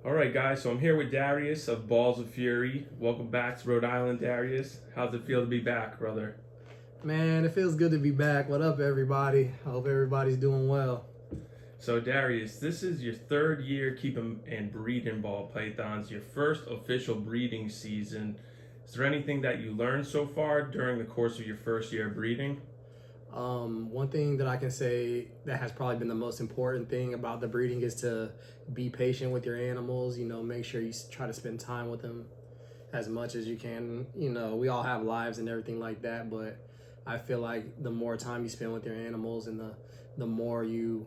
All right, guys. So I'm here with Darius of Balls of Fury. Welcome back to Rhode Island, Darius. How's it feel to be back, brother? Man, it feels good to be back. What up, everybody? I hope everybody's doing well. So Darius, this is your third year keeping and breeding ball pythons. Your first official breeding season. Is there anything that you learned so far during the course of your first year of breeding? One thing that I can say that has probably been the most important thing about the breeding is to be patient with your animals. Make sure you try to spend time with them as much as you can. We all have lives and everything like that, but I feel like the more time you spend with your animals and the more you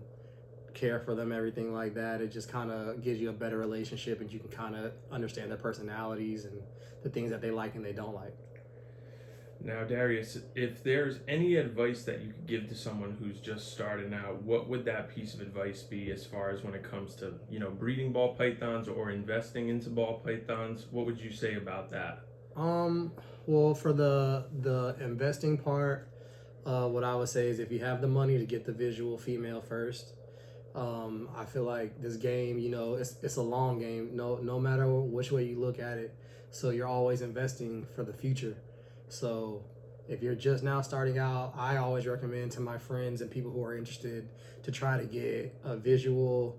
care for them, everything like that, it just kind of gives you a better relationship and you can kind of understand their personalities and the things that they like and they don't like. Now, Darius, if there's any advice that you could give to someone who's just starting out, what would that piece of advice be as far as when it comes to, breeding ball pythons or investing into ball pythons? What would you say about that? Um, well, for the investing part, what I would say is if you have the money to get the visual female first. I feel like this game, it's a long game. No matter which way you look at it, so you're always investing for the future. So if you're just now starting out, I always recommend to my friends and people who are interested to try to get a visual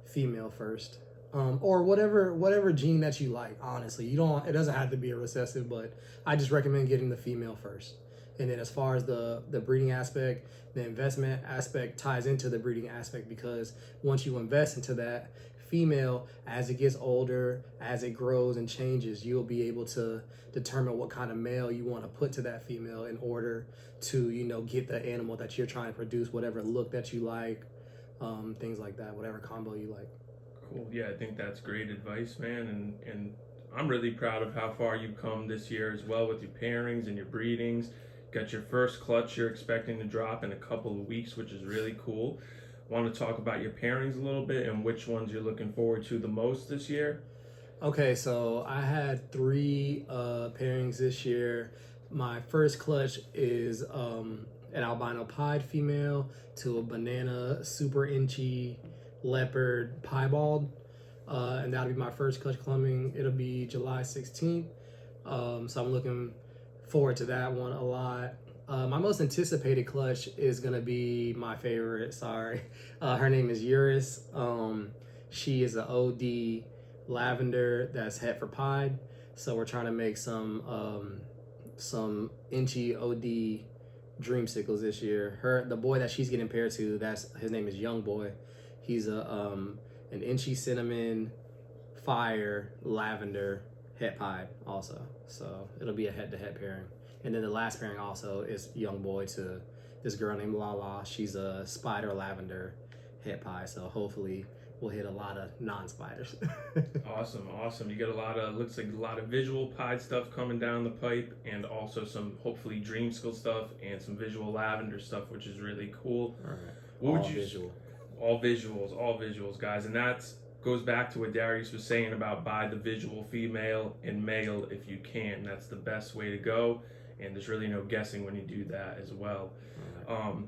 female first, or whatever gene that you like. Honestly, you don't. It doesn't have to be a recessive, but I just recommend getting the female first. And then as far as the breeding aspect, the investment aspect ties into the breeding aspect because once you invest into that female, as it gets older, as it grows and changes, you'll be able to determine what kind of male you want to put to that female in order to get the animal that you're trying to produce, whatever look that you like, things like that, whatever combo you like. Cool. Yeah, I think that's great advice, man. And I'm really proud of how far you've come this year as well with your pairings and your breedings. Got your first clutch you're expecting to drop in a couple of weeks, which is really cool. Want to talk about your pairings a little bit and which ones you're looking forward to the most this year? Okay, so I had three pairings this year. My first clutch is an albino pied female to a banana super inchy leopard piebald. And that'll be my first clutch coming. It'll be July 16th. So I'm looking forward to that one a lot. My most anticipated clutch is gonna be my favorite. Sorry, her name is Eurus. She is an OD lavender that's het for pied. So we're trying to make some inchy OD dreamsicles this year. The boy that she's getting paired to, that's his name is Young Boy. He's an inchy cinnamon fire lavender het pied also. So it'll be a head-to-head pairing. And then the last pairing also is Young Boy to this girl named Lala. She's a spider lavender het pie. So hopefully we'll hit a lot of non-spiders. Awesome, awesome. You got looks like a lot of visual pied stuff coming down the pipe and also some hopefully dreamsicle stuff and some visual lavender stuff, which is really cool. All right. What All would you visual. all visuals, guys, and that's goes back to what Darius was saying about buy the visual female and male if you can. That's the best way to go, and there's really no guessing when you do that as well. All right.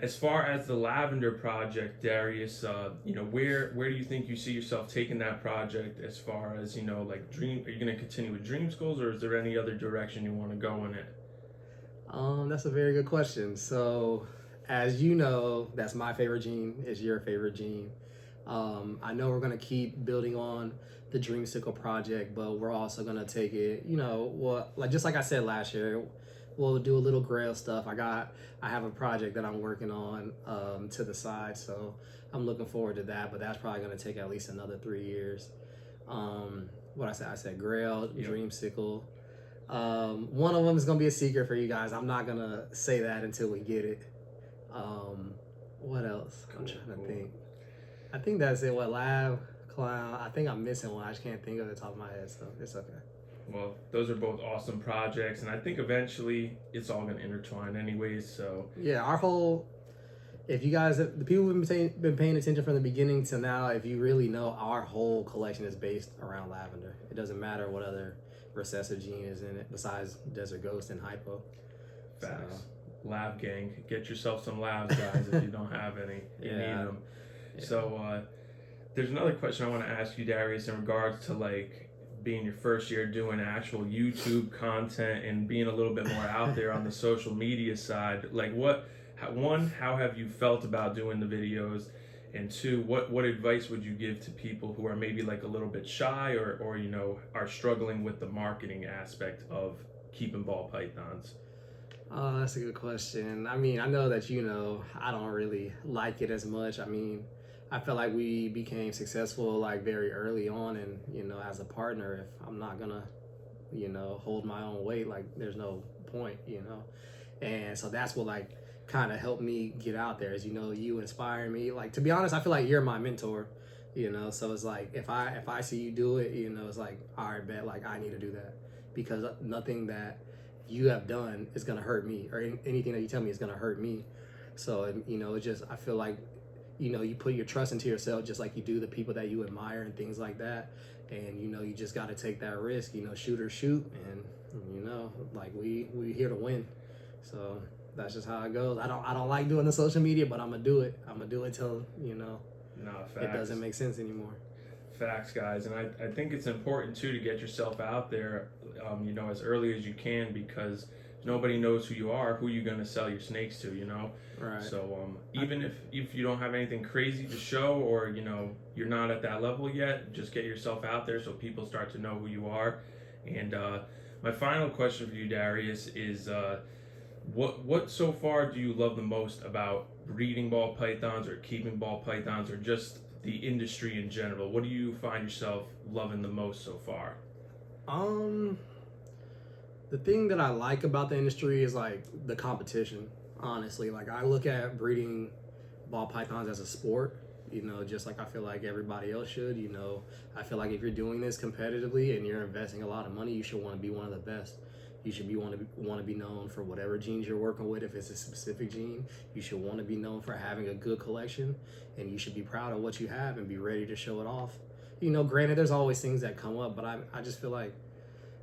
As far as the lavender project, Darius, where do you think you see yourself taking that project? As far as like dream, are you going to continue with dream schools, or is there any other direction you want to go in it? That's a very good question. So, as you know, that's my favorite gene. Is your favorite gene? I know we're gonna keep building on the Dreamsicle project, but we're also gonna take it. Just like I said last year, we'll do a little Grail stuff. I have a project that I'm working on to the side, so I'm looking forward to that. But that's probably gonna take at least another 3 years. I said Grail, Yep. Dreamsicle. One of them is gonna be a secret for you guys. I'm not gonna say that until we get it. What else? I'm trying to think. I think that's it. What lab, clown? I think I'm missing one. I just can't think of the top of my head, so it's okay. Well, those are both awesome projects, and I think eventually it's all going to intertwine anyways. So Yeah, if you guys, the people who've been paying attention from the beginning to now, if you really know, our whole collection is based around lavender. It doesn't matter what other recessive gene is in it besides Desert Ghost and Hypo. facts. Lab gang, get yourself some labs, guys. If you don't have any, you need them. Yeah. So There's another question I want to ask you, Darius, in regards to like being your first year doing actual YouTube content and being a little bit more out there on the social media side. Like, one, how have you felt about doing the videos? And two, what advice would you give to people who are maybe like a little bit shy or are struggling with the marketing aspect of keeping ball pythons? Oh, that's a good question. I mean, I know that I don't really like it as much. I mean, I felt like we became successful like very early on, and as a partner, if I'm not gonna, hold my own weight, like there's no point. And so that's what like kind of helped me get out there. Is you inspire me. Like, to be honest, I feel like you're my mentor. So it's like if I see you do it, it's like, all right, bet, like I need to do that, because nothing that you have done is gonna hurt me, or anything that you tell me is gonna hurt me. So it's just, I feel like you put your trust into yourself, just like you do the people that you admire and things like that. And you just got to take that risk. Shoot or shoot, and like we here to win. So that's just how it goes. I don't like doing the social media, but I'm gonna do it. I'm gonna do it till Nah, it facts. doesn't make sense anymore. Facts, guys, and I think it's important too to get yourself out there, as early as you can, because nobody knows who you are, who you're gonna sell your snakes to. Right. So even if you don't have anything crazy to show, or you're not at that level yet, just get yourself out there so people start to know who you are. And my final question for you, Darius, is what so far do you love the most about breeding ball pythons or keeping ball pythons, or just the industry in general? What do you find yourself loving the most so far? The thing that I like about the industry is like the competition. Honestly, like I look at breeding ball pythons as a sport. Just like I feel like everybody else should. I feel like if you're doing this competitively and you're investing a lot of money, you should want to be one of the best. You should want to be known for whatever genes you're working with. If it's a specific gene, you should want to be known for having a good collection, and you should be proud of what you have and be ready to show it off. Granted, there's always things that come up, but I just feel like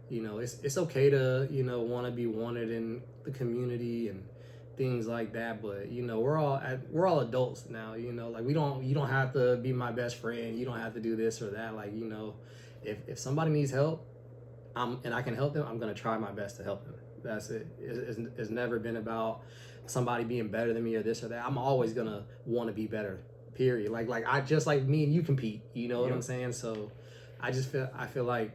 it's okay to want to be wanted in the community and things like that. But we're all adults now. Like you don't have to be my best friend. You don't have to do this or that. Like if somebody needs help, and I can help them, I'm gonna try my best to help them. That's it. It's never been about somebody being better than me or this or that. I'm always gonna want to be better. Period. Like I just like me and you compete. You know what I'm saying? So I feel like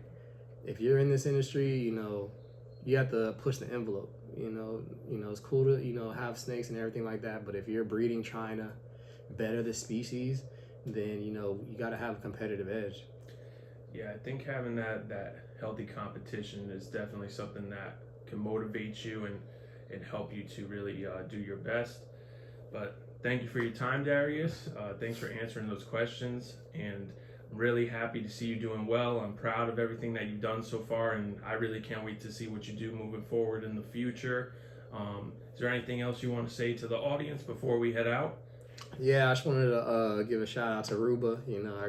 if you're in this industry, you have to push the envelope. It's cool to have snakes and everything like that, but if you're breeding trying to better the species, then you got to have a competitive edge. Yeah, I think having that healthy competition is definitely something that can motivate you and help you to really do your best. But thank you for your time, Darius. Thanks for answering those questions, and I'm really happy to see you doing well. I'm proud of everything that you've done so far, and I really can't wait to see what you do moving forward in the future. Is there anything else you want to say to the audience before we head out? Yeah, I just wanted to give a shout out to Ruba.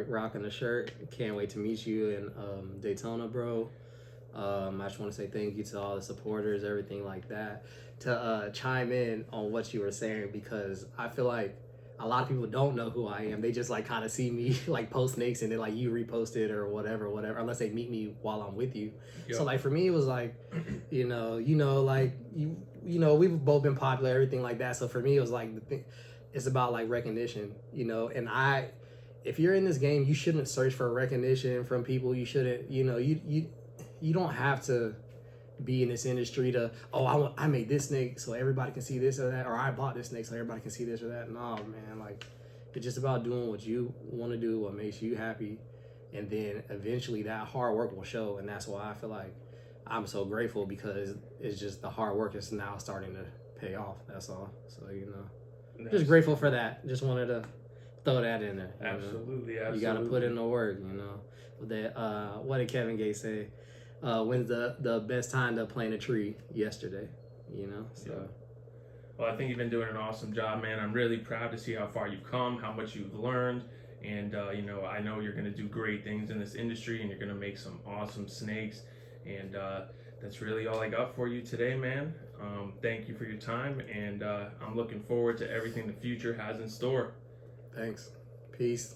Rocking the shirt. Can't wait to meet you in Daytona, bro. I just want to say thank you to all the supporters, everything like that, to chime in on what you were saying, because I feel like a lot of people don't know who I am. They just like kind of see me like post snakes and then like you repost it or whatever, unless they meet me while I'm with you. Yep. So like for me, it was like, like we've both been popular, everything like that. So for me, it was like it's about like recognition, and if you're in this game, you shouldn't search for recognition from people. You shouldn't, you don't have to be in this industry to, I made this snake so everybody can see this or that, or I bought this snake so everybody can see this or that. No, man, like it's just about doing what you want to do, what makes you happy, and then eventually that hard work will show. And that's why I feel like I'm so grateful, because it's just the hard work is now starting to pay off. That's all. So just grateful for that. Just wanted to throw that in there. Absolutely. You got to put in the work. What did Kevin Gates say? When's the best time to plant a tree? Yesterday. So. Yeah. Well, I think you've been doing an awesome job, man. I'm really proud to see how far you've come, how much you've learned, and I know you're going to do great things in this industry, and you're going to make some awesome snakes. And that's really all I got for you today, man. Thank you for your time, and I'm looking forward to everything the future has in store. Thanks. Peace.